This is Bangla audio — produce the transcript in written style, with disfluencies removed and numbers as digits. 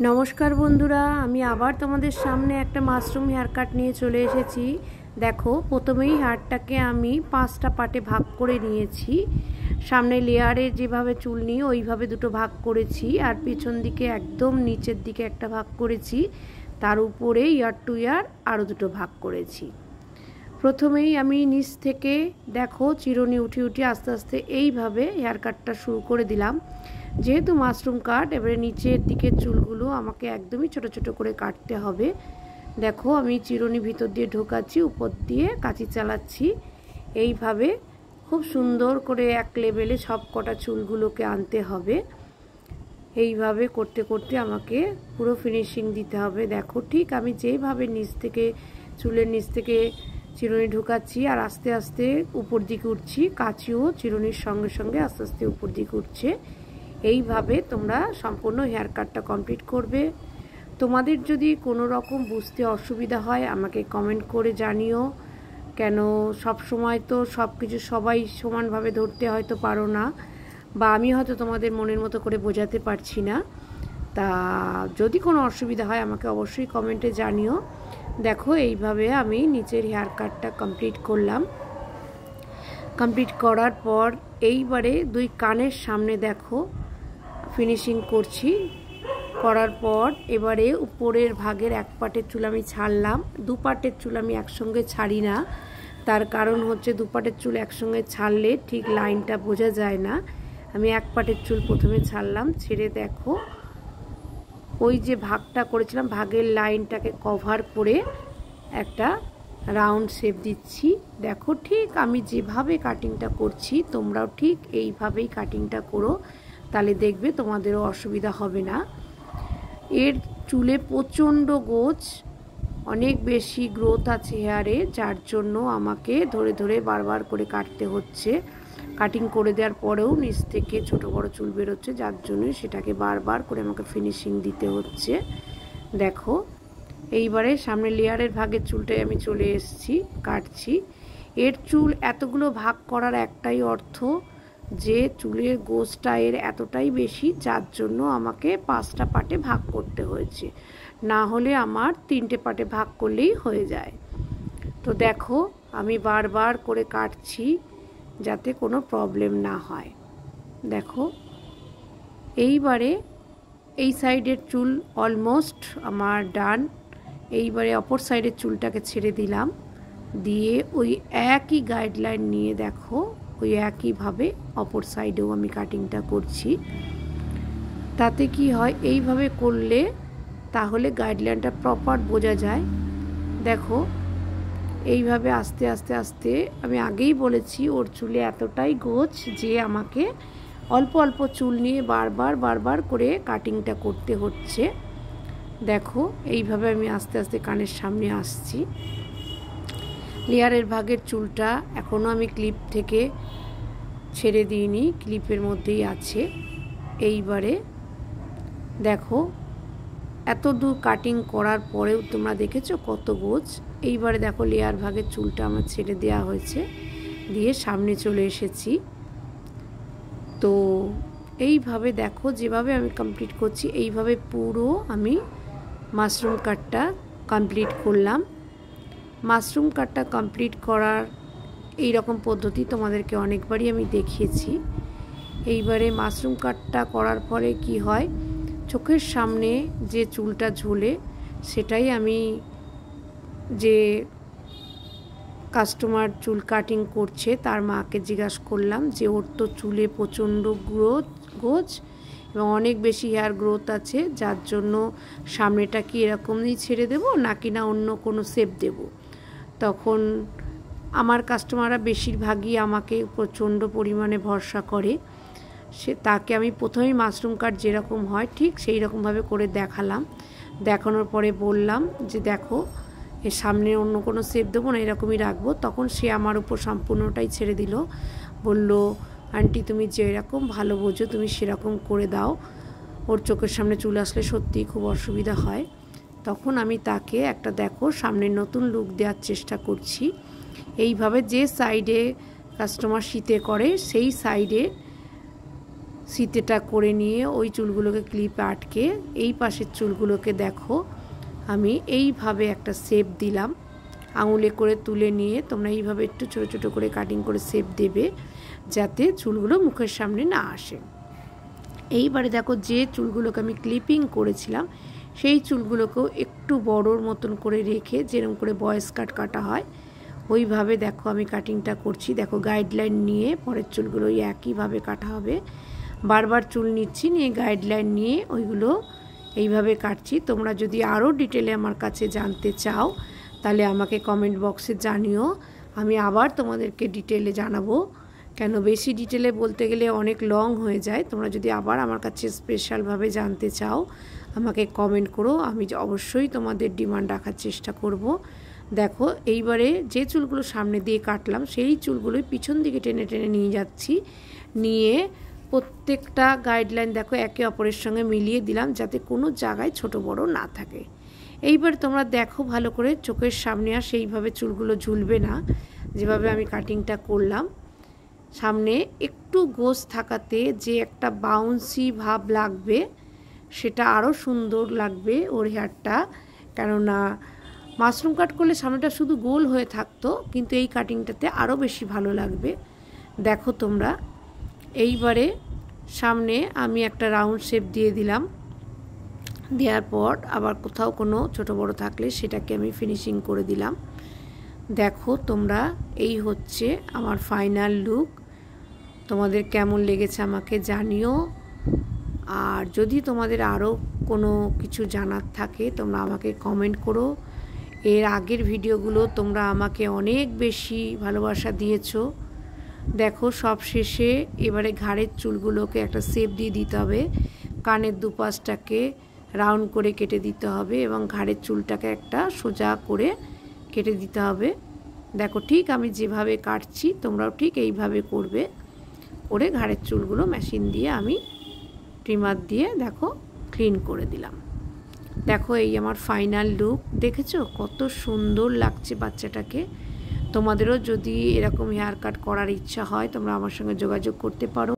নমস্কার বন্ধুরা, আমি আবার তোমাদের সামনে একটা মাশরুম হেয়ার কাট নিয়ে চলে এসেছি। দেখো, প্রথমেই হেয়ারটাকে আমি 5টা পার্টে ভাগ করে নিয়েছি। সামনে লেয়ারে যেভাবে চুল নিয়ে ওইভাবে দুটো ভাগ করেছি, আর পিছন দিকে একদম নিচের দিকে একটা ভাগ করেছি, তার উপরে ইয়ার টু ইয়ার আরও দুটো ভাগ করেছি। প্রথমেই আমি নিচ থেকে দেখো চিরুনি উঠিয়ে উঠিয়ে আস্তে আস্তে এইভাবে হেয়ার কাটটা শুরু করে দিলাম। যেহেতু মাশরুম কাট, এবারে নিচের দিকের চুলগুলো আমাকে একদমই ছোট ছোট করে কাটতে হবে। দেখো, আমি চিরুনি ভিতর দিয়ে ঢোকাচ্ছি, উপর দিয়ে কাঁচি চালাচ্ছি। এইভাবে খুব সুন্দর করে এক লেভেলে সব কটা চুলগুলোকে আনতে হবে। এইভাবে করতে করতে আমাকে পুরো ফিনিশিং দিতে হবে। দেখো, ঠিক আমি যেইভাবে নিচ থেকে চুলের নিচ থেকে চিরুনি ঢুকাচ্ছি আর আস্তে আস্তে উপর দিকে উঠছি, কাঁচিও চিরুনির সঙ্গে সঙ্গে আস্তে আস্তে উপর দিকে উঠছে। এইভাবে তোমরা সম্পূর্ণ হেয়ার কাটটা কমপ্লিট করবে। তোমাদের যদি কোনো রকম বুঝতে অসুবিধা হয় আমাকে কমেন্ট করে জানিও, কেন সব সময় তো সব কিছু সবাই সমানভাবে ধরতে হয়তো পারো না, বা আমি হয়তো তোমাদের মনের মতো করে বোঝাতে পারছি না। তা যদি কোনো অসুবিধা হয় আমাকে অবশ্যই কমেন্টে জানিও। দেখো, এইভাবে আমি নিচের হেয়ার কাটটা কমপ্লিট করলাম। কমপ্লিট করার পর এইবারে দুই কানের সামনে দেখো ফিনিশিং করছি। করার পর এবারে উপরের ভাগের এক পাটের চুল আমি ছাড়লাম। দু পাটের চুল আমি একসঙ্গে ছাড়ি না, তার কারণ হচ্ছে দু পাটের চুল একসঙ্গে ছাড়লে ঠিক লাইনটা বোঝা যায় না। আমি এক পাটের চুল প্রথমে ছাড়লাম, ছেড়ে দেখো ওই যে ভাগটা করেছিলাম ভাগের লাইনটাকে কভার করে একটা রাউন্ড শেপ দিচ্ছি। দেখো, ঠিক আমি যেভাবে কাটিংটা করছি তোমরাও ঠিক এইভাবেই কাটিংটা করো, তাহলে দেখবে তোমাদেরও অসুবিধা হবে না। এর চুলে প্রচণ্ড গোছ, অনেক বেশি গ্রোথ আছে হেয়ারে, যার জন্য আমাকে ধরে ধরে বারবার করে কাটতে হচ্ছে। কাটিং করে দেওয়ার পরেও নিচ থেকে ছোট বড় চুল বেরোচ্ছে, যার জন্য সেটাকে বারবার করে আমাকে ফিনিশিং দিতে হচ্ছে। দেখো, এইবারে সামনে লেয়ারের ভাগের চুলটাই আমি চলে এসেছি, কাটছি। এর চুল এতগুলো ভাগ করার একটাই অর্থ যে চুলের গোছটা এর এতটাই বেশি, যার জন্য আমাকে 5টা পার্টে ভাগ করতে হয়েছে, না হলে আমার 3টে পার্টে ভাগ করলেই হয়ে যায়। তো দেখো, আমি বারবার করে কাটছি যাতে কোনো প্রবলেম না হয়। দেখো, এইবারে এই সাইডের চুল অলমোস্ট আমার ডান। এইবারে অপর সাইডের চুলটাকে ছেড়ে দিলাম, দিয়ে ওই একই গাইডলাইন নিয়ে দেখো ওই একইভাবে অপর সাইডেও আমি কাটিংটা করছি। তাতে কি হয়, এইভাবে করলে তাহলে গাইডলাইনটা প্রপার বোঝা যায়। দেখো, এইভাবে আস্তে আস্তে আস্তে, আমি আগেই বলেছি ওর চুলে এতটাই গোছ যে আমাকে অল্প অল্প চুল নিয়ে বারবার বারবার করে কাটিংটা করতে হচ্ছে। দেখো, এইভাবে আমি আস্তে আস্তে কানের সামনে আসছি। লেয়ারের ভাগের চুলটা এখনও আমি ক্লিপ থেকে ছেড়ে দিইনি, ক্লিপের মধ্যেই আছে। এইবারে দেখো, এত দূর কাটিং করার পরেও তোমরা দেখেছো কত গোছ। এইবারে দেখো, লেয়ার ভাগের চুলটা আমার ছেড়ে দেওয়া হয়েছে, দিয়ে সামনে চলে এসেছি। তো এইভাবে দেখো, যেভাবে আমি কমপ্লিট করছি এইভাবে পুরো আমি মাশরুম কাটটা কমপ্লিট করলাম। মাশরুম কাটটা কমপ্লিট করার এই রকম পদ্ধতি তোমাদেরকে অনেকবারই আমি দেখিয়েছি। এইবারে মাশরুম কাটটা করার পরে কি হয়, চোখের সামনে যে চুলটা ঝোলে সেটাই আমি যে কাস্টমার চুল কাটিং করছে তার মাকে জিজ্ঞাসা করলাম যে ওর তো চুলে প্রচণ্ড গোছ এবং অনেক বেশি হেয়ার গ্রোথ আছে, যার জন্য সামনেটা কি এরকমই ছেড়ে দেবো নাকি না অন্য কোনো শেপ দেব। তখন আমার কাস্টমাররা বেশিরভাগই আমাকে প্রচণ্ড পরিমাণে ভরসা করে। তাকে আমি প্রথমেই মাশরুম কাট যেরকম হয় ঠিক সেই রকমভাবে করে দেখালাম। দেখানোর পরে বললাম যে দেখো, এর সামনে অন্য কোনো শেপ দেবো না, এরকমই রাখবো। তখন সে আমার উপর সম্পূর্ণটাই ছেড়ে দিল, বলল আন্টি তুমি যেরকম ভালো বোঝো তুমি সেরকম করে দাও, ওর চোখের সামনে চুল আসলে সত্যিই খুব অসুবিধা হয়। তখন আমি তাকে একটা দেখো সামনে নতুন লুক দেওয়ার চেষ্টা করছি। এইভাবে যে সাইডে কাস্টমার শীতে করে সেই সাইডে সিতেটা করে নিয়ে ওই চুলগুলোকে ক্লিপে আটকে এই পাশের চুলগুলোকে দেখো আমি এইভাবে একটা শেপ দিলাম। আঙুলে করে তুলে নিয়ে তোমরা এইভাবে একটু ছোটো ছোটো করে কাটিং করে শেপ দেবে যাতে চুলগুলো মুখের সামনে না আসে। এইবারে দেখো যে চুলগুলোকে আমি ক্লিপিং করেছিলাম সেই চুলগুলোকেও একটু বড়োর মতন করে রেখে যেরকম করে বয়েস কাট কাটা হয় ওইভাবে দেখো আমি কাটিংটা করছি। দেখো গাইডলাইন নিয়ে পরের চুলগুলো একইভাবে কাটা হবে। বারবার চুল নিচ্ছি, নিয়ে গাইডলাইন নিয়ে ওইগুলো এইভাবে কাটছি। তোমরা যদি আরও ডিটেলে আমার কাছে জানতে চাও তাহলে আমাকে কমেন্ট বক্সে জানিও, আমি আবার তোমাদেরকে ডিটেলে জানাবো। কেন বেশি ডিটেলে বলতে গেলে অনেক লং হয়ে যায়। তোমরা যদি আবার আমার কাছে স্পেশালভাবে জানতে চাও আমাকে কমেন্ট করো, আমি অবশ্যই তোমাদের ডিমান্ড রাখার চেষ্টা করব। দেখো এইবারে যে চুলগুলো সামনে দিয়ে কাটলাম সেই চুলগুলোই পিছন দিকে টেনে টেনে নিয়ে যাচ্ছি, নিয়ে প্রত্যেকটা গাইডলাইন দেখো একে অপরের সঙ্গে মিলিয়ে দিলাম যাতে কোনো জায়গায় ছোট বড় না থাকে। এইবার তোমরা দেখো ভালো করে চোখের সামনে আর সেইভাবে চুলগুলো ঝুলবে না, যেভাবে আমি কাটিংটা করলাম। সামনে একটু গোছ থাকাতে যে একটা বাউন্সি ভাব লাগবে সেটা আরও সুন্দর লাগবে ওর হেয়ারটা। কেননা মাশরুম কাট করলে সামনেটা শুধু গোল হয়ে থাকতো, কিন্তু এই কাটিংটাতে আরও বেশি ভালো লাগবে। দেখো তোমরা এইবারে সামনে আমি একটা রাউন্ড শেপ দিয়ে দিলাম। দেওয়ার পর আবার কোথাও কোনো ছোটো বড়ো থাকলে সেটাকে আমি ফিনিশিং করে দিলাম। দেখো তোমরা এই হচ্ছে আমার ফাইনাল লুক। তোমাদের কেমন লেগেছে আমাকে জানিও। আর যদি তোমাদের আরও কোনো কিছু জানার থাকে তোমরা আমাকে কমেন্ট করো। এর আগের ভিডিওগুলো তোমরা আমাকে অনেক বেশি ভালোবাসা দিয়েছো। দেখো সব শেষে এবারে ঘাড়ের চুলগুলোকে একটা শেপ দিয়ে দিতে হবে, কানের দুপাশটাকে রাউন্ড করে কেটে দিতে হবে এবং ঘাড়ের চুলটাকে একটা সোজা করে কেটে দিতে হবে। দেখো ঠিক আমি যেভাবে কাটছি তোমরাও ঠিক এইভাবে করবে, করে ঘাড়ের চুলগুলো মেশিন দিয়ে আমি ট্রিমার দিয়ে দেখো ক্লিন করে দিলাম। দেখো এই আমার ফাইনাল লুক, দেখেছো কত সুন্দর লাগছে বাচ্চাটাকে। তোমাদেরও যদি এরকম হেয়ার কাট করার ইচ্ছা হয় তোমরা আমার সঙ্গে যোগাযোগ করতে পারো।